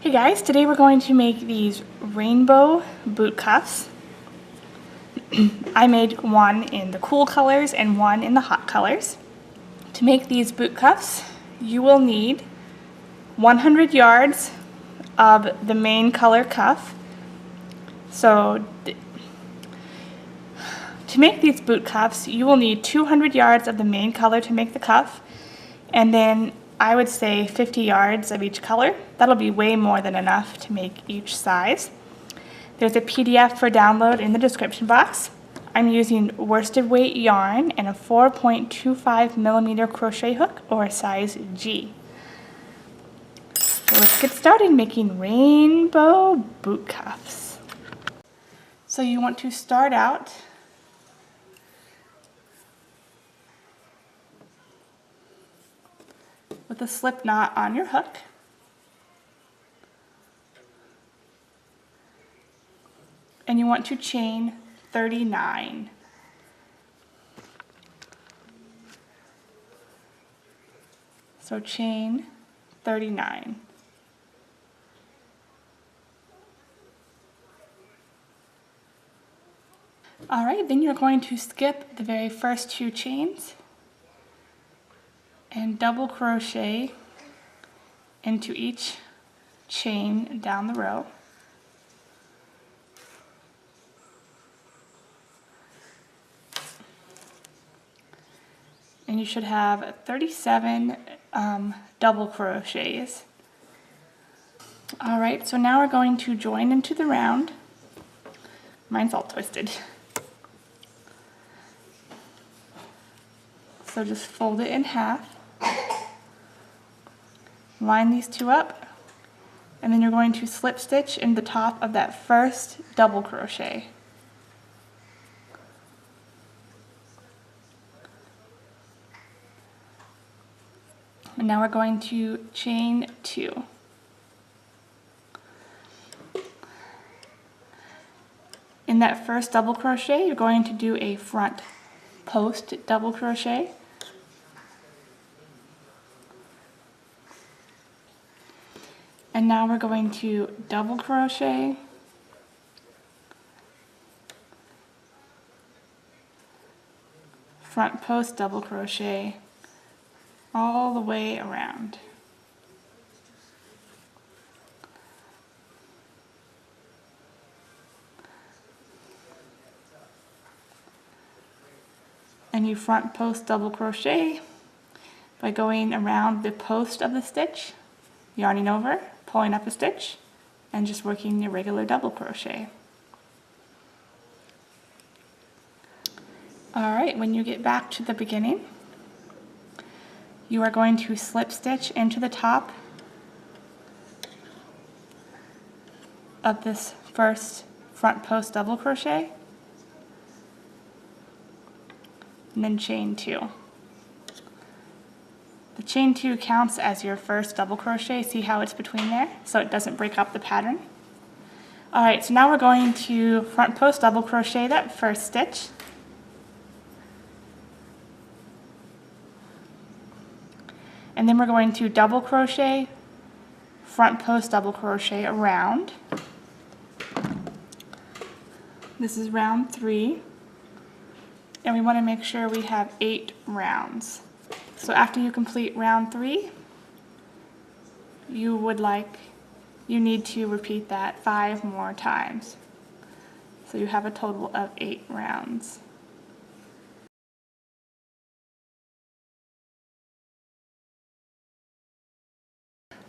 Hey guys, today we're going to make these rainbow boot cuffs. I made one in the cool colors and one in the hot colors. To make these boot cuffs, you will need 100 yards of the main color cuff. So to make these boot cuffs, you will need 200 yards of the main color to make the cuff, and then I would say 50 yards of each color. That'll be way more than enough to make each size. There's a PDF for download in the description box. I'm using worsted weight yarn and a 4.25 millimeter crochet hook, or a size G. So let's get started making rainbow boot cuffs. So you want to start out with a slip knot on your hook. And you want to chain 39. So chain 39. All right, then you're going to skip the very first two chains and double crochet into each chain down the row. And you should have 37 double crochets. All right, so now we're going to join into the round. Mine's all twisted. So just fold it in half. Line these two up, and then you're going to slip stitch in the top of that first double crochet. And now we're going to chain 2. In that first double crochet, you're going to do a front post double crochet. And now we're going to double crochet, front post double crochet, all the way around. And you front post double crochet by going around the post of the stitch, yarning over, pulling up a stitch, and just working your regular double crochet. Alright, when you get back to the beginning, you are going to slip stitch into the top of this first front post double crochet, and then chain 2. The chain 2 counts as your first double crochet. See how it's between there? So it doesn't break up the pattern. Alright, so now we're going to front post double crochet that first stitch. And then we're going to double crochet, front post double crochet around. This is round 3. And we want to make sure we have 8 rounds. So after you complete round 3, you need to repeat that 5 more times. So you have a total of 8 rounds.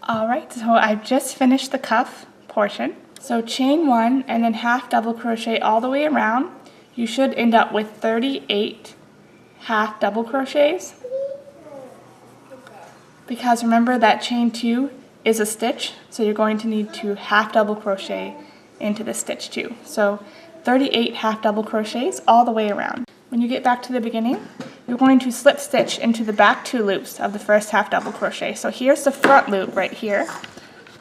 Alright, so I've just finished the cuff portion. So chain 1 and then half double crochet all the way around. You should end up with 38 half double crochets. Because remember that chain 2 is a stitch, so you're going to need to half double crochet into the stitch 2. So 38 half double crochets all the way around. When you get back to the beginning, you're going to slip stitch into the back 2 loops of the first half double crochet. So here's the front loop right here.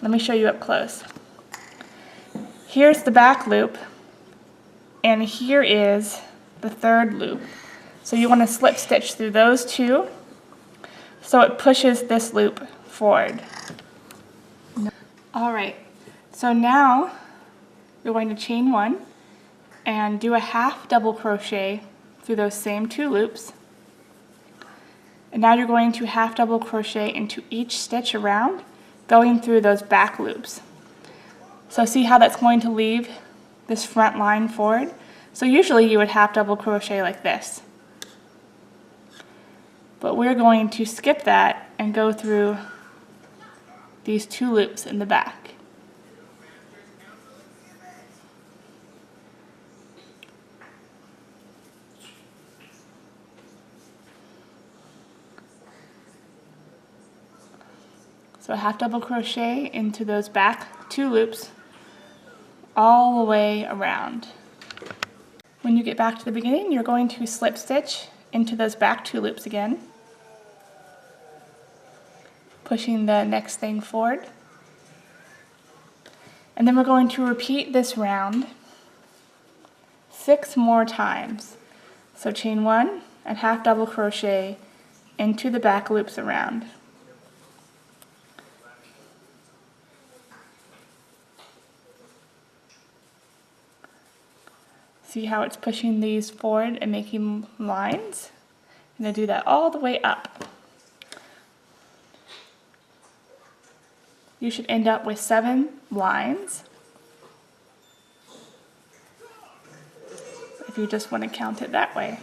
Let me show you up close. Here's the back loop, and here is the third loop. So you want to slip stitch through those 2 so it pushes this loop forward. Alright, So now you're going to chain 1 and do a half double crochet through those same 2 loops. And now you're going to half double crochet into each stitch around, going through those back loops. So see how that's going to leave this front line forward? So usually you would half double crochet like this. But we're going to skip that and go through these 2 loops in the back. So half double crochet into those back 2 loops all the way around. When you get back to the beginning, you're going to slip stitch into those back 2 loops again, pushing the next thing forward. And then we're going to repeat this round 6 more times. So chain 1 and half double crochet into the back loops around. See how it's pushing these forward and making lines? I'm going to do that all the way up. You should end up with 7 lines, if you just want to count it that way.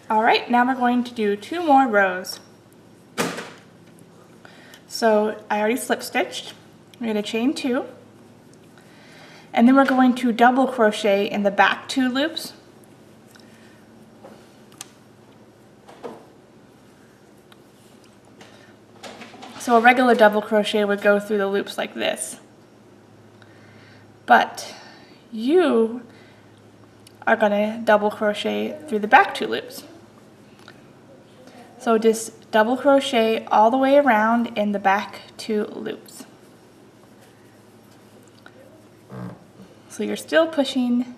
Alright, now we're going to do 2 more rows. So I already slip stitched. We're going to chain 2. And then we're going to double crochet in the back 2 loops. So a regular double crochet would go through the loops like this. But you are going to double crochet through the back 2 loops. So just double crochet all the way around in the back 2 loops. So you're still pushing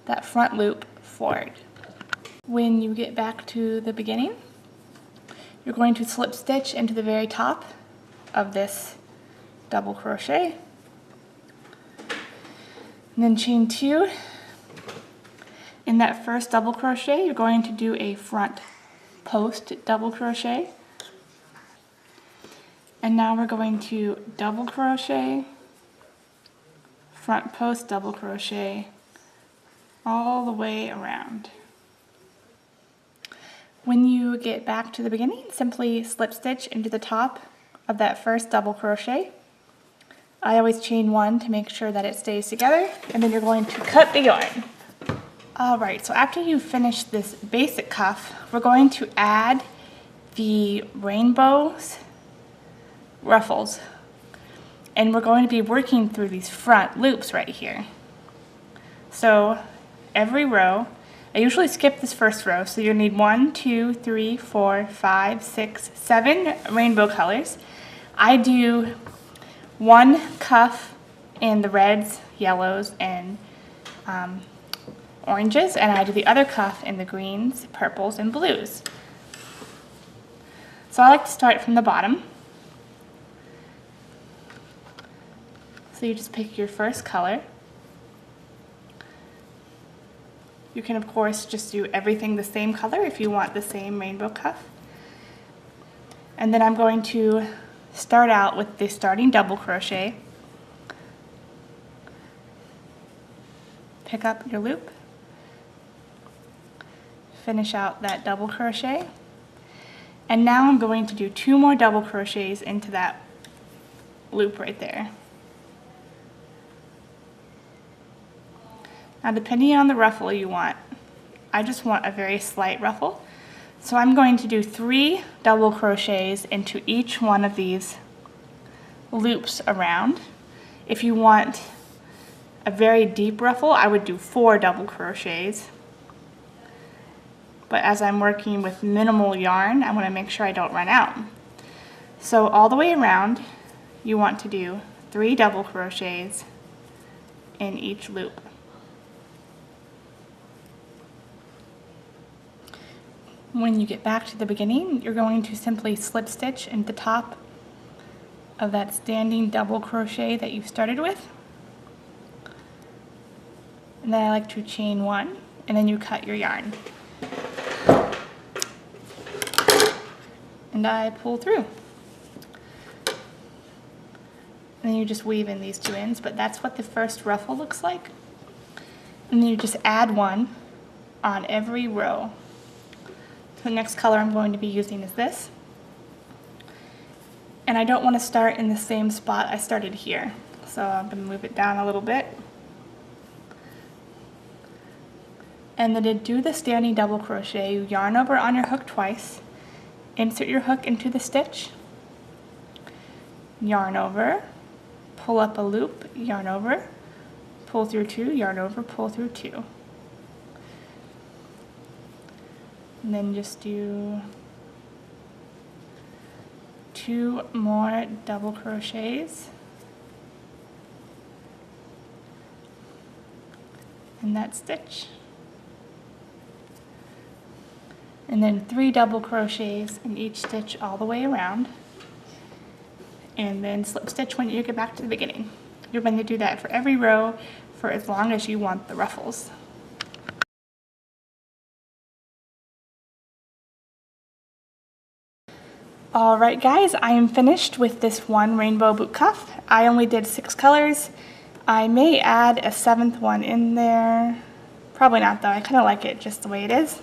that front loop forward. When you get back to the beginning, you're going to slip stitch into the very top of this double crochet. And then chain 2. In that first double crochet, you're going to do a front post double crochet. And now we're going to double crochet, front post double crochet all the way around. When you get back to the beginning, simply slip stitch into the top of that first double crochet. I always chain 1 to make sure that it stays together, and then you're going to cut the yarn. Alright, so after you finish this basic cuff, we're going to add the rainbows ruffles. And we're going to be working through these front loops right here. So every row, I usually skip this first row, so you'll need 1, 2, 3, 4, 5, 6, 7 rainbow colors. I do 1 cuff in the reds, yellows, and oranges, and I do the other cuff in the greens, purples, and blues. So I like to start from the bottom. So you just pick your first color. You can of course just do everything the same color if you want the same rainbow cuff. And then I'm going to start out with the starting double crochet. Pick up your loop. Finish out that double crochet. And now I'm going to do 2 more double crochets into that loop right there. Now depending on the ruffle you want, I just want a very slight ruffle. So I'm going to do 3 double crochets into each one of these loops around. If you want a very deep ruffle, I would do 4 double crochets. But as I'm working with minimal yarn, I want to make sure I don't run out. So all the way around, you want to do 3 double crochets in each loop. When you get back to the beginning, you're going to simply slip stitch into the top of that standing double crochet that you started with. And then I like to chain 1, and then you cut your yarn. And I pull through. And then you just weave in these 2 ends, but that's what the first ruffle looks like. And then you just add 1 on every row. So the next color I'm going to be using is this. And I don't want to start in the same spot I started here. So I'm going to move it down a little bit. And then to do the standing double crochet, you yarn over on your hook twice, insert your hook into the stitch, yarn over, pull up a loop, yarn over, pull through 2, yarn over, pull through 2. And then just do 2 more double crochets in that stitch. And then 3 double crochets in each stitch all the way around. And then slip stitch when you get back to the beginning. You're going to do that for every row for as long as you want the ruffles. Alright guys, I am finished with this one rainbow boot cuff. I only did 6 colors. I may add a 7th one in there. Probably not though, I kind of like it just the way it is.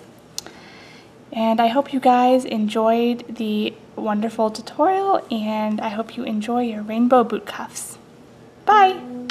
And I hope you guys enjoyed the wonderful tutorial, and I hope you enjoy your rainbow boot cuffs. Bye!